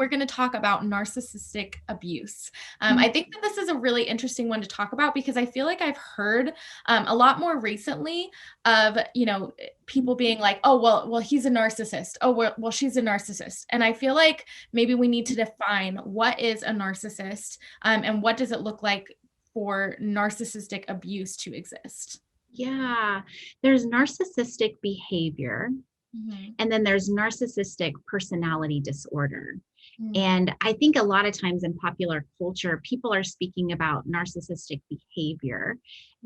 we're going to talk about narcissistic abuse. I think that this is a really interesting one to talk about because I feel like I've heard a lot more recently of, people being like, oh, well, he's a narcissist. Oh, well, she's a narcissist. And I feel like maybe we need to define what is a narcissist, and what does it look like for narcissistic abuse to exist. Yeah, there's narcissistic behavior, and then there's narcissistic personality disorder. And I think a lot of times in popular culture, people are speaking about narcissistic behavior.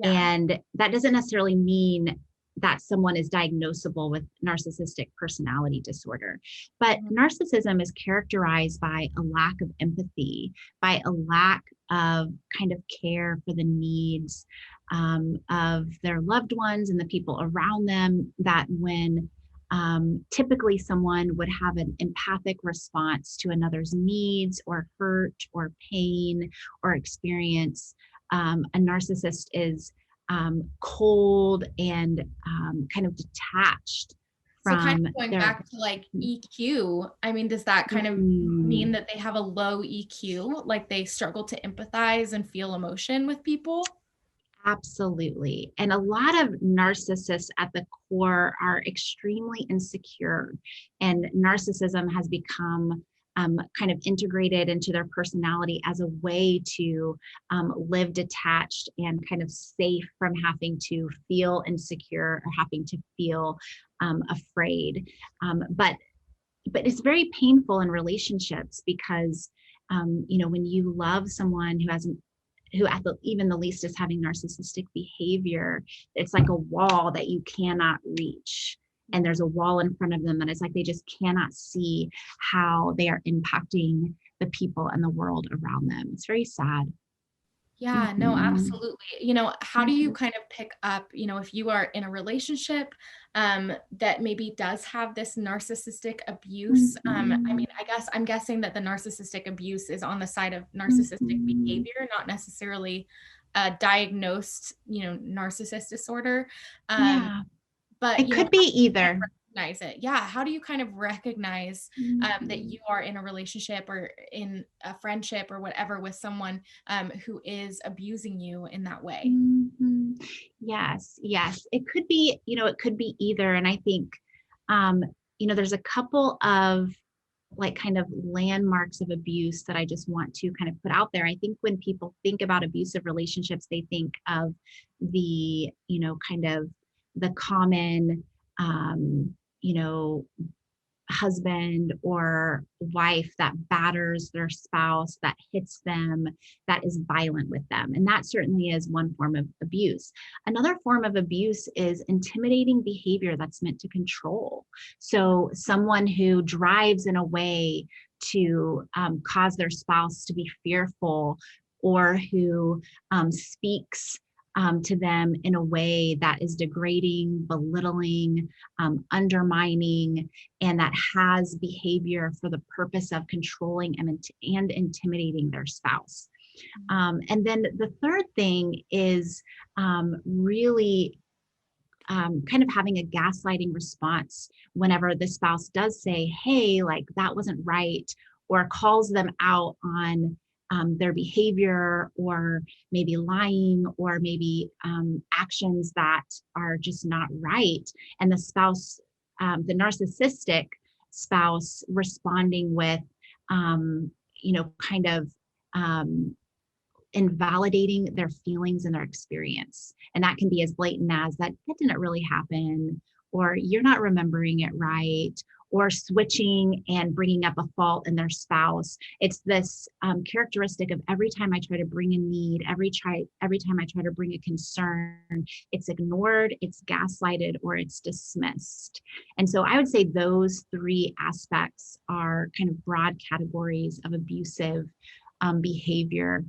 And that doesn't necessarily mean that someone is diagnosable with narcissistic personality disorder. But narcissism is characterized by a lack of empathy, by a lack of kind of care for the needs of their loved ones and the people around them, that when typically someone would have an empathic response to another's needs or hurt or pain or experience, a narcissist is cold and kind of detached from. So kind of going back to like EQ, I mean, does that kind of mean that they have a low EQ, like they struggle to empathize and feel emotion with people? Absolutely. And a lot of narcissists at the core are extremely insecure, and narcissism has become kind of integrated into their personality as a way to live detached and kind of safe from having to feel insecure or having to feel afraid. But it's very painful in relationships because, when you love someone who at even the least is having narcissistic behavior, it's like a wall that you cannot reach. And there's a wall in front of them that it's like they just cannot see how they are impacting the people and the world around them. It's very sad. Yeah, no, absolutely. How do you kind of pick up, if you are in a relationship that maybe does have this narcissistic abuse? I mean, I'm guessing that the narcissistic abuse is on the side of narcissistic behavior, not necessarily a diagnosed, narcissist disorder. But it could be either. Recognize it. Yeah. How do you kind of recognize that you are in a relationship or in a friendship or whatever with someone who is abusing you in that way? Yes. It could be, it could be either. And I think, there's a couple of like kind of landmarks of abuse that I just want to kind of put out there. I think when people think about abusive relationships, they think of the, kind of the common, husband or wife that batters their spouse, that hits them, that is violent with them. And that certainly is one form of abuse. Another form of abuse is intimidating behavior that's meant to control. So someone who drives in a way to cause their spouse to be fearful, or who speaks to them in a way that is degrading, belittling, undermining, and that has behavior for the purpose of controlling and intimidating their spouse. And then the third thing is really kind of having a gaslighting response whenever the spouse does say, hey, like that wasn't right, or calls them out on their behavior, or maybe lying, or maybe actions that are just not right. And the spouse, the narcissistic spouse, responding with, kind of invalidating their feelings and their experience. And that can be as blatant as that didn't really happen, or you're not remembering it right, or switching and bringing up a fault in their spouse. It's this characteristic of every time I try to bring a need, every time I try to bring a concern, it's ignored, it's gaslighted, or it's dismissed. And so I would say those three aspects are kind of broad categories of abusive behavior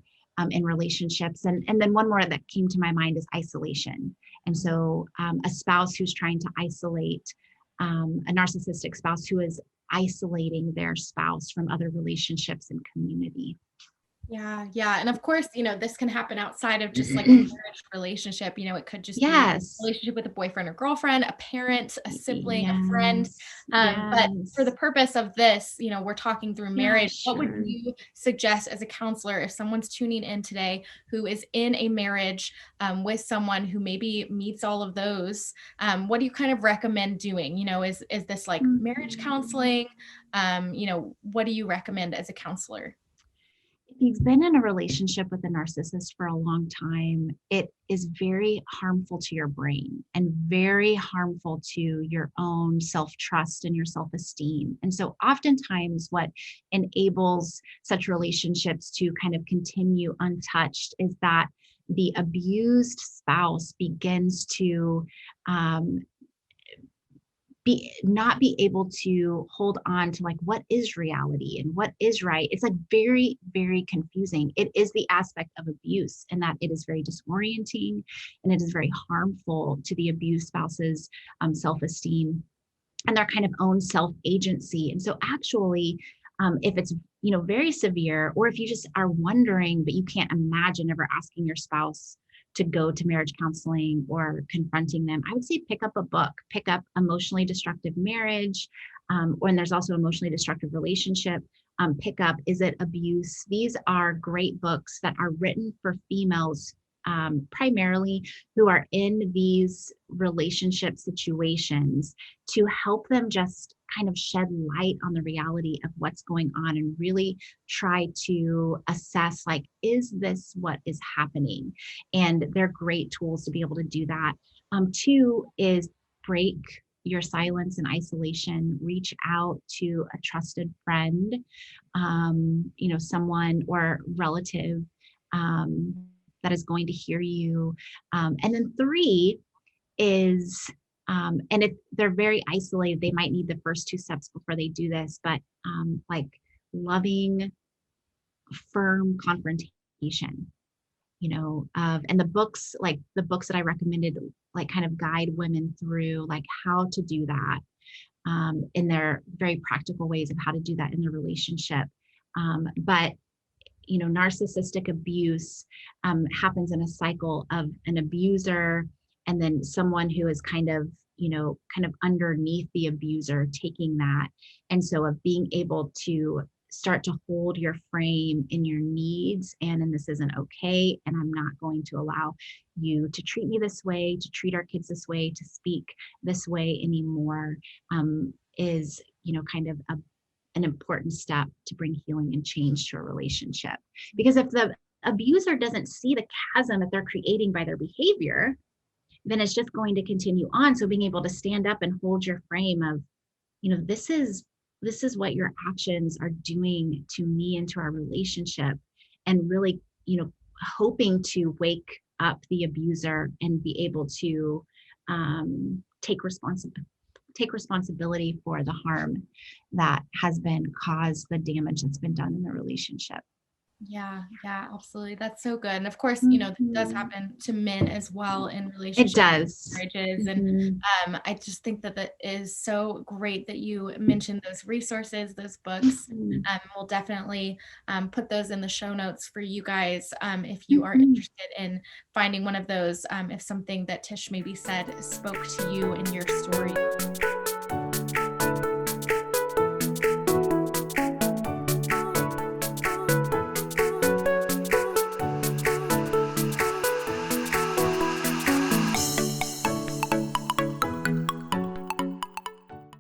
in relationships. And then one more that came to my mind is isolation. And so a spouse who's trying to isolate, a narcissistic spouse who is isolating their spouse from other relationships and community. Yeah, yeah. And of course, this can happen outside of just like a marriage relationship. It could just be a Yes. relationship with a boyfriend or girlfriend, a parent, a sibling, a friend. Yes. But for the Yes. purpose of this, we're talking through Yeah, marriage. What would sure. you suggest as a counselor if someone's tuning in today who is in a marriage with someone who maybe meets all of those? What do you kind of recommend doing? Is this like marriage Mhm. counseling? What do you recommend as a counselor? If you've been in a relationship with a narcissist for a long time, it is very harmful to your brain and very harmful to your own self trust and your self esteem. And so, oftentimes, what enables such relationships to kind of continue untouched is that the abused spouse begins to um, not be able to hold on to like what is reality and what is right. It's like very, very confusing. It is the aspect of abuse, and that it is very disorienting and it is very harmful to the abused spouse's self-esteem and their kind of own self-agency. And so actually, if it's very severe, or if you just are wondering but you can't imagine ever asking your spouse to go to marriage counseling or confronting them, I would say pick up a book, pick up Emotionally Destructive Marriage, and there's also Emotionally Destructive Relationship. Pick up Is It Abuse? These are great books that are written for females, primarily, who are in these relationship situations, to help them just kind of shed light on the reality of what's going on and really try to assess, like, is this what is happening? And they're great tools to be able to do that. Two is break your silence and isolation, reach out to a trusted friend, someone or relative that is going to hear you. And then three is, and if they're very isolated, they might need the first two steps before they do this, but like loving, firm confrontation, and the books that I recommended, like kind of guide women through like how to do that, in their very practical ways of how to do that in the relationship. But narcissistic abuse happens in a cycle of an abuser and then someone who is kind of underneath the abuser taking that. And so of being able to start to hold your frame in your needs, and this isn't okay, and I'm not going to allow you to treat me this way, to treat our kids this way, to speak this way anymore, is kind of an important step to bring healing and change to a relationship. Because if the abuser doesn't see the chasm that they're creating by their behavior, then it's just going to continue on. So being able to stand up and hold your frame of, this is what your actions are doing to me and to our relationship, and really, hoping to wake up the abuser and be able to take responsibility for the harm that has been caused, the damage that's been done in the relationship. Yeah, yeah, absolutely. That's so good. And of course, this does Mhm. happen to men as well in It relationships, does. marriages. And Mhm. I just think that that is so great that you mentioned those resources, those books. Mhm. We'll definitely put those in the show notes for you guys if you are Mhm. interested in finding one of those, if something that Tish maybe said spoke to you in your story.